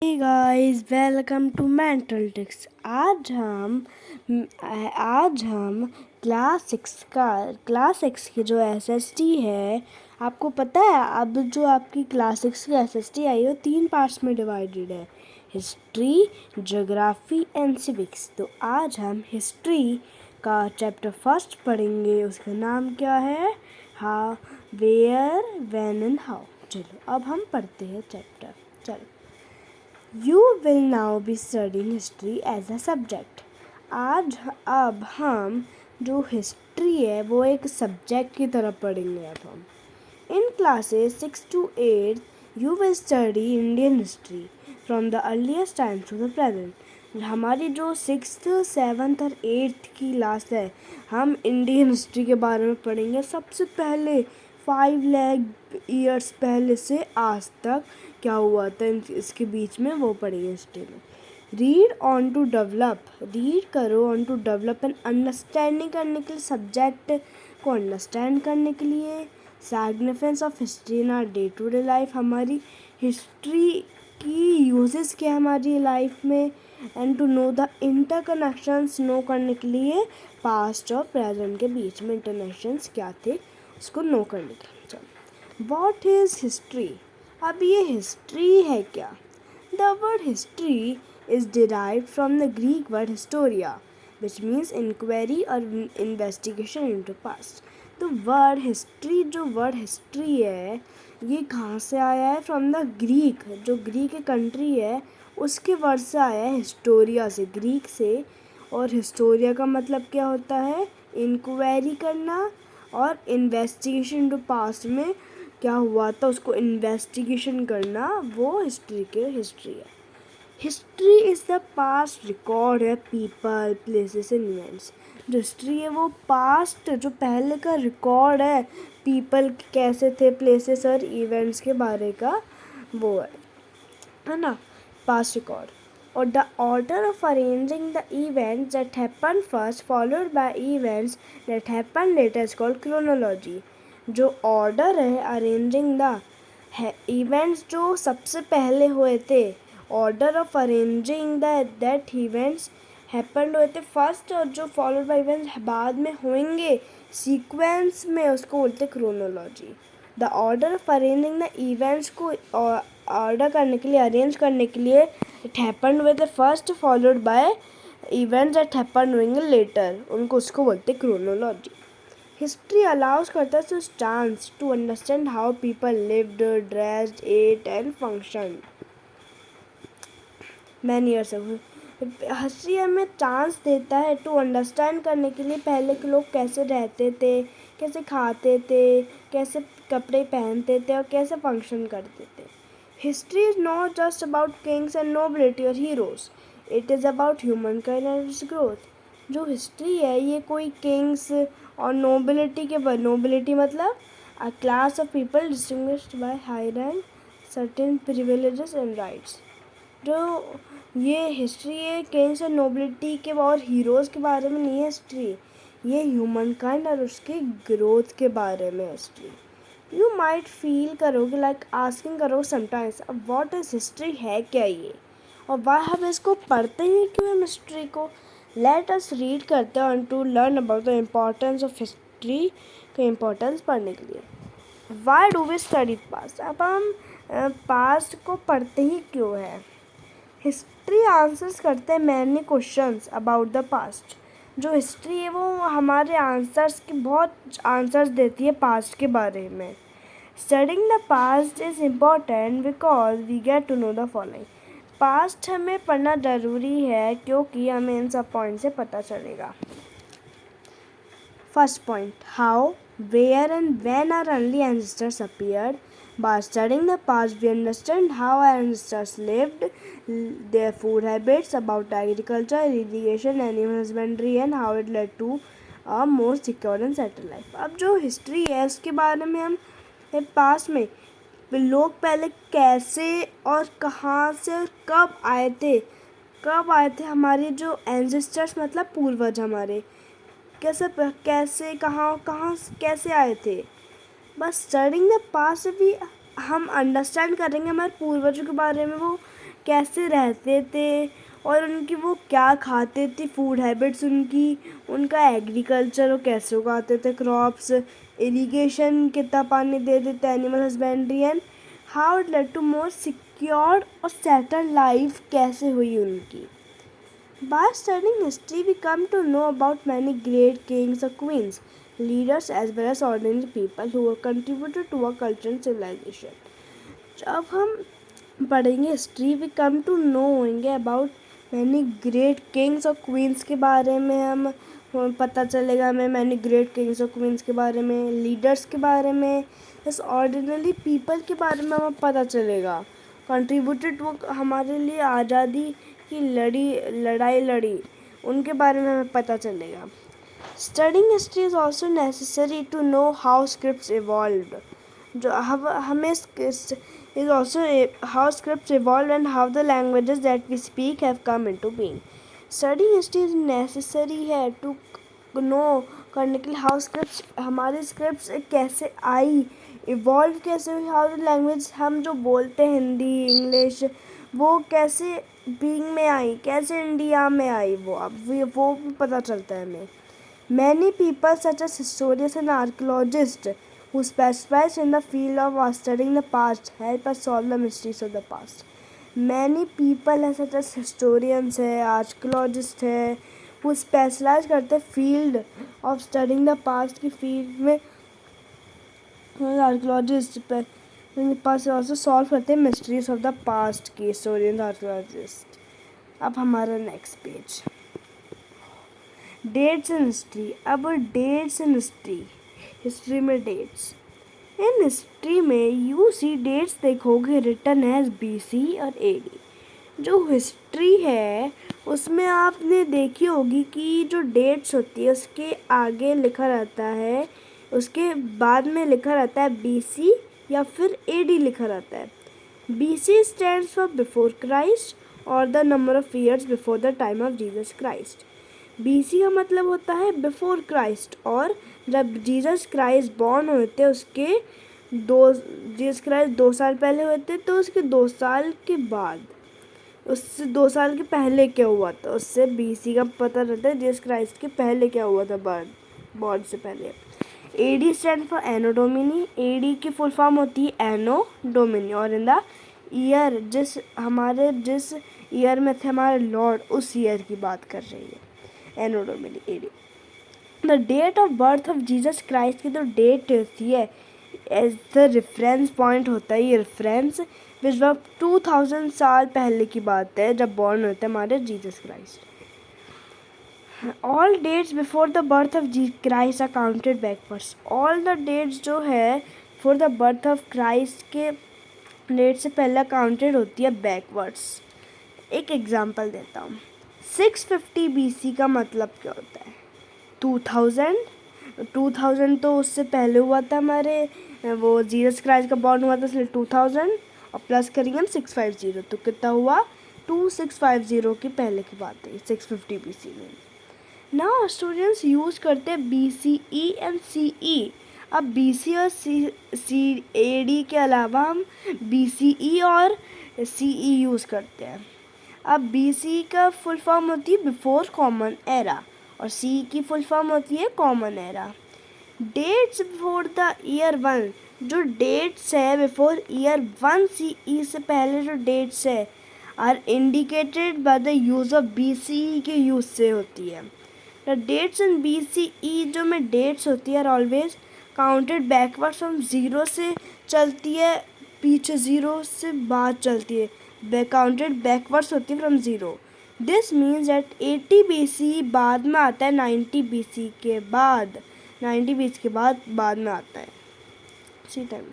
Hey guys, welcome to mental ticks. आज हम class six की जो एसएसटी है, आपको पता है अब जो आपकी क्लास सिक्स की एसएसटी आई है 3 पार्ट्स में डिवाइडेड है, हिस्ट्री, ज्योग्राफी एंड सिविक्स। तो आज हम हिस्ट्री का चैप्टर फर्स्ट पढ़ेंगे। उसका नाम क्या है? How, where, when and how. चलो अब हम पढ़ते हैं चैप्टर। चलो, You will now be studying history as a subject। अब हम जो हिस्ट्री है वो एक सब्जेक्ट की तरह पढ़ेंगे। अब हम इन classes 6 to 8 you will study Indian history from the earliest times to the present। हमारी जो 6th, 7th और 8th की क्लास है, हम इंडियन हिस्ट्री के बारे में पढ़ेंगे। सबसे पहले 5 लाख ईयर्स पहले से आज तक क्या हुआ था इसके बीच में वो पढ़ेंगे हिस्ट्री में। Read on to develop, read करो on to develop and understanding करने के लिए, सब्जेक्ट को अंडरस्टैंड करने के लिए। Significance of history in our day to day life, हमारी हिस्ट्री की यूजेस क्या है हमारी लाइफ में। And to know the interconnections, know करने के लिए पास्ट और प्रेजेंट के बीच में इंटरनेक्शंस क्या थे उसको नो करने के लिए। चलो, व्हाट इज हिस्ट्री? अब ये हिस्ट्री है क्या? The word history is derived from the Greek word historia which means inquiry और इन्वेस्टिगेशन इनटू पास्ट। तो वर्ड हिस्ट्री है, ये कहाँ से आया है? फ्रॉम द ग्रीक, जो ग्रीक कंट्री है उसके वर्ड से आया है, हिस्टोरिया से, ग्रीक से। और हिस्टोरिया का मतलब क्या होता है? इंक्वायरी करना, और इन्वेस्टिगेशन इनटू पास्ट में क्या हुआ था उसको इन्वेस्टिगेशन करना, वो हिस्ट्री है। History is the past record है पीपल, प्लेसेस एंड इवेंट्स। जो हिस्ट्री है वो पास्ट, जो पहले का रिकॉर्ड है, पीपल कैसे थे, प्लेसेस और इवेंट्स के बारे का वो है ना, पास्ट रिकॉर्ड। और the order of arranging the events that happen first followed by events that happen later is called chronology. जो ऑर्डर है अरेंजिंग द इवेंट्स जो सबसे पहले हुए थे, order of arranging that events happen हुए थे फर्स्ट, और जो फॉलोड बाय इवेंट्स बाद में होंगे सीक्वेंस में, उसको बोलते chronology. The order of arranging the events को ऑर्डर करने के लिए, अरेंज करने के लिए, it happen with the first followed by events that happen होंगे लेटर, उसको बोलते क्रोनोलॉजी। हिस्ट्री अलाउज करता है chance to understand how people lived, dressed, ate and function many years ago. History हमें चांस देता है टू अंडरस्टैंड करने के लिए पहले के लोग कैसे रहते थे, कैसे खाते थे, कैसे कपड़े पहनते थे और कैसे फंक्शन करते थे। History is not just about kings and nobility और heroes, it is about humankind and its growth. जो हिस्ट्री है ये कोई किंग्स और नोबिलिटी मतलब a class of people distinguished by high rank, certain privileges and rights. जो ये history है किंग्स और नोबिलिटी के और हीरोज़ के बारे में नहीं है हिस्ट्री, ये ह्यूमन काइंड और उसके ग्रोथ के बारे में हिस्ट्री। यू माइट फील करोगे लाइक आस्किंग करो समटाइम्स, अब व्हाट इज हिस्ट्री, है क्या ये, और वाई हम इसको पढ़ते हैं क्यों हम हिस्ट्री को। लेट अस रीड करते हैं to learn about the importance of history का इम्पोर्टेंस पढ़ने के लिए। Why do we study past? अब हम पास्ट को पढ़ते ही क्यों है? हिस्ट्री आंसर्स करते हैं many questions about the past. जो हिस्ट्री है वो हमारे आंसर्स की बहुत आंसर्स देती है पास्ट के बारे में। Studying the past is important because we get to know the following. Past हमें पढ़ना ज़रूरी है क्योंकि हमें इन सब पॉइंट से पता चलेगा। First point, how, where and when our early ancestors appeared. By studying the past, we understand how our ancestors lived, their food habits, about agriculture, irrigation, animal husbandry, and how it led to a more secure and settled life. अब जो history है उसके बारे में हम past में लोग पहले कैसे और कहाँ से और कब आए थे हमारे जो एंसेस्टर्स मतलब पूर्वज हमारे, कैसे कहाँ कैसे आए थे। बस स्टडिंग द पास्ट भी हम अंडरस्टैंड करेंगे हमारे पूर्वजों के बारे में, वो कैसे रहते थे और उनकी वो क्या खाते थे, फूड हैबिट्स उनकी, उनका एग्रीकल्चर, वो कैसे उगाते थे क्रॉप्स, इरिगेशन कितना पानी देते थे, animal husbandry, and how it led to more secure और सेटल लाइफ कैसे हुई उनकी. By studying history, we come to know about many great kings or queens, leaders as well as ordinary people who have contributed to our culture and civilization. जब हम पढ़ेंगे history, we come to know होंगे about many great kings और queens के बारे में, हम पता चलेगा हमें मैनी ग्रेट किंग्स और क्वींस के बारे में, लीडर्स के बारे में, बस ऑर्डिनरी पीपल के बारे में हमें पता चलेगा. कंट्रीब्यूटेड, वो हमारे लिए आज़ादी की लड़ाई लड़ी, उनके बारे में हमें पता चलेगा. Studying history is also necessary to know how scripts evolve. जो हमें is also how scripts evolved and how the languages that we speak have come into being. Studying history is necessary है to know करने के लिए how scripts, हमारे scripts कैसे आई, evolve कैसे हुई, how the language हम जो बोलते हैं हिंदी इंग्लिश, वो कैसे being में आई, कैसे इंडिया में आई, वो भी पता चलता है हमें. Many people such as historians and archaeologists who specialize in the field of studying the past help us solve the mysteries of the past. Many people हैं such as historians है, archaeologists है, who specialize करते हैं field of studying the past की field में, archaeologists पे पास also solve करते हैं mysteries of the past की historians archaeologists. अब हमारा next page, dates in history. अब dates in history, हिस्ट्री में डेट्स. इन हिस्ट्री में यू सी डेट्स देखोगे रिटन एज BC और AD. जो हिस्ट्री है उसमें आपने देखी होगी कि जो डेट्स होती है उसके आगे लिखा रहता है, उसके बाद में लिखा रहता है BC या फिर AD लिखा रहता है. BC stands for before Christ और the number of years before the time of Jesus Christ. BC का मतलब होता है बिफोर क्राइस्ट, और जब जीसस क्राइस्ट बॉर्न हुए थे उसके जीसस क्राइस्ट 2 साल पहले हुए थे, तो उसके 2 साल के बाद, उससे 2 साल के पहले क्या हुआ था, उससे BC का पता रहता है जीसस क्राइस्ट के पहले क्या हुआ था, बॉर्न से पहले. AD stand for Anno Domini. AD की फुल फॉर्म होती है एनो डोमिनी, और इन द ईयर, जिस ईयर में थे हमारे लॉर्ड, उस ईयर की बात कर रही है Anno Domini AD. The date of birth of Jesus Christ की जो डेट होती है एज द रेफरेंस पॉइंट होता है, ये रेफरेंस विच वह 2000 साल पहले की बात है जब बॉर्न होते हैं हमारे Jesus Christ. All dates before the birth of Christ are counted backwards. All the dates जो है for the birth of Christ के डेट से पहले काउंटेड होती है बैकवर्ड्स. एक एग्जांपल देता हूँ. 650 BC का मतलब क्या होता है, 2000 तो उससे पहले हुआ था हमारे, वो जीसस क्राइस्ट का बॉर्न हुआ था, इसलिए 2000 और प्लस करेंगे हम 650, तो कितना हुआ 2650 की पहले की बात है 650 BC में. नाउ स्टूडेंट्स यूज़ करते हैं BCE एंड CE. अब BC और AD के अलावा हम BCE और CE यूज़ करते हैं. अब BC का फुल फॉर्म होती है बिफोर कॉमन एरा, और CE की फुल फॉर्म होती है common era. Dates before the year 1, जो डेट्स है बिफोर ईयर 1 CE से पहले जो डेट्स है, are indicated by the use of BCE के यूज़ से होती है. द डेट्स इन BCE जो में डेट्स होती है are always counted backward from 0 से चलती है, पीछे 0 से बाद चलती है, काउंटेड बैकवर्ड्स होती है from 0. This means that 80 BC बाद में आता है 90 BC के बाद, 90 BC के बाद में आता है इसी टाइम.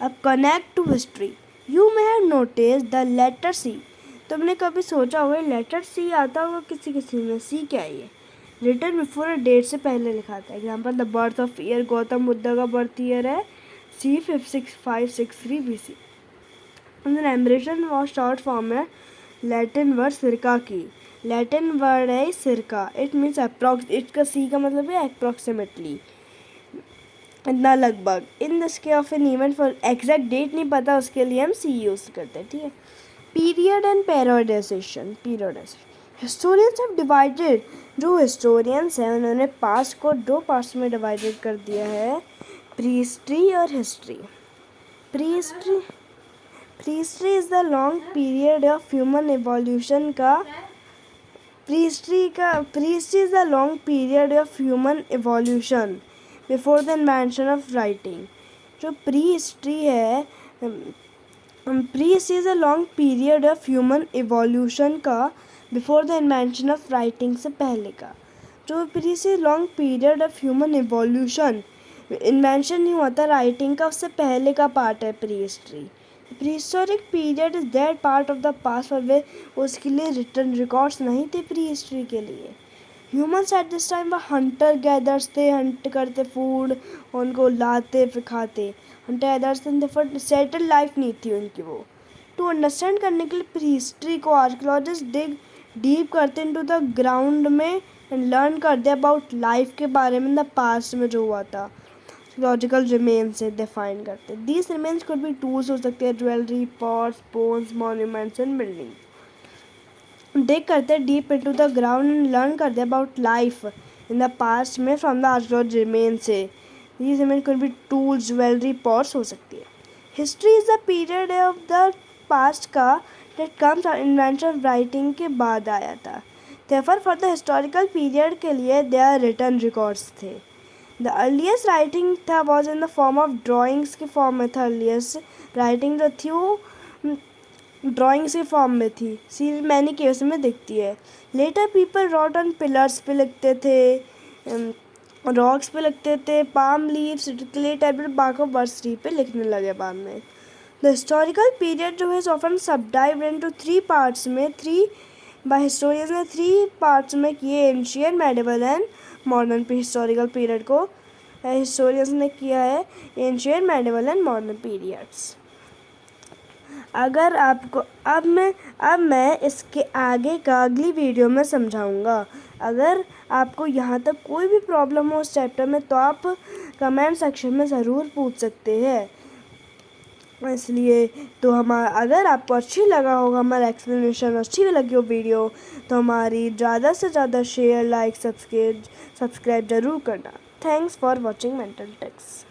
अब connect to history. You may have notice the letter C. तुमने कभी सोचा होगा लेटर C आता होगा किसी में. C क्या है, ये रिटन बिफोर डेट से पहले लिखा था. Example the birth of year, Gautam Buddha का बर्थ ईयर है C 563 BC. एम्ब्रेशन और शॉर्ट फॉर्म है लैटिन वर्ड सिरका की. लैटिन वर्ड है सिरका, इट मीन्स अप्रॉक्स, इसका C का मतलब है अप्रॉक्सीमेटली, इतना लगभग. In the scale of an event for exact date नहीं पता, उसके लिए हम C यूज़ करते हैं. ठीक है. Period and periodization. Historians have divided, जो हिस्टोरियंस हैं उन्होंने पास्ट को 2 पार्ट्स में डिवाइडेड कर दिया है, प्री हिस्ट्री और history. Prehistory is the long period of human evolution का. Prehistory is the long period of human evolution before the invention of writing. जो प्री हिस्ट्री है, prehistory is a long period of human evolution का before the invention of writing से पहले का. जो prehistory long period of human evolution, invention नहीं हुआ था राइटिंग का, उससे पहले का पार्ट है pre history. Pre historic period is that part of the past पर वे उसके लिए रिटर्न रिकॉर्ड्स नहीं थे प्री हिस्ट्री के लिए. ह्यूमन्स एट दिस टाइम वह हंटर गैदर्स थे, हंट करते फूड, उनको लाते फिर खाते. हंटर गैदर्स थे, फिर सेटल लाइफ नहीं थी उनकी वो. टू अंडरस्टैंड करने के लिए प्री हिस्ट्री को आर्कियोलॉजिस्ट डिग डीप करते इनटू द ग्राउंड में एंड लर्न करते अबाउट लाइफ के बारे में द पास्ट में जो हुआ था. आर्कियोलॉजिकल रिमेन्स से डिफाइन करते. These remains could be tools हो सकते हैं, jewellery, pots, bones, monuments and building. Dig करते deep into the ground and learn करते about life in the past में फ्रॉम द आर्कियोलॉजिकल रिमेन्स से. These remains could be tools, jewellery, pots हो सकती है. History is the period of the past का that comes invention of writing के बाद आया था. Therefore for the historical period के लिए देयर रिटर्न रिकॉर्ड्स थे. द अर्लीस्ट राइटिंग था was in the form of drawings के फॉर्म में था. अर्लीस्ट राइटिंग जो थी वो ड्राइंग्स के फॉर्म में थी. सी मैनी केस में दिखती है. Later people wrote on pillars पे लिखते थे, रॉक्स पे लिखते थे, पाम लीव्स, क्ले टैबलेट, बाको बर्सरी पे लिखने लगे बाद में. द हिस्टोरिकल पीरियड जो है ऑफन सबडाइव्ड इनटू 3 पार्ट्स में, 3 बाय हिस्टोरियंस ने 3 पार्ट्स में किए. Ancient, medieval and modern historical period को हिस्टोरियंस ने किया है ancient, medieval and modern periods. अगर आपको अब मैं इसके आगे का अगली वीडियो में समझाऊंगा. अगर आपको यहाँ तक कोई भी प्रॉब्लम हो उस चैप्टर में तो आप कमेंट सेक्शन में ज़रूर पूछ सकते हैं. इसलिए तो अगर आपको अच्छी लगा होगा हमारा एक्सप्लेनेशन, अच्छी लगी हो वीडियो, तो हमारी ज़्यादा से ज़्यादा शेयर, लाइक, सब्सक्राइब ज़रूर करना. Thanks for watching mental takes.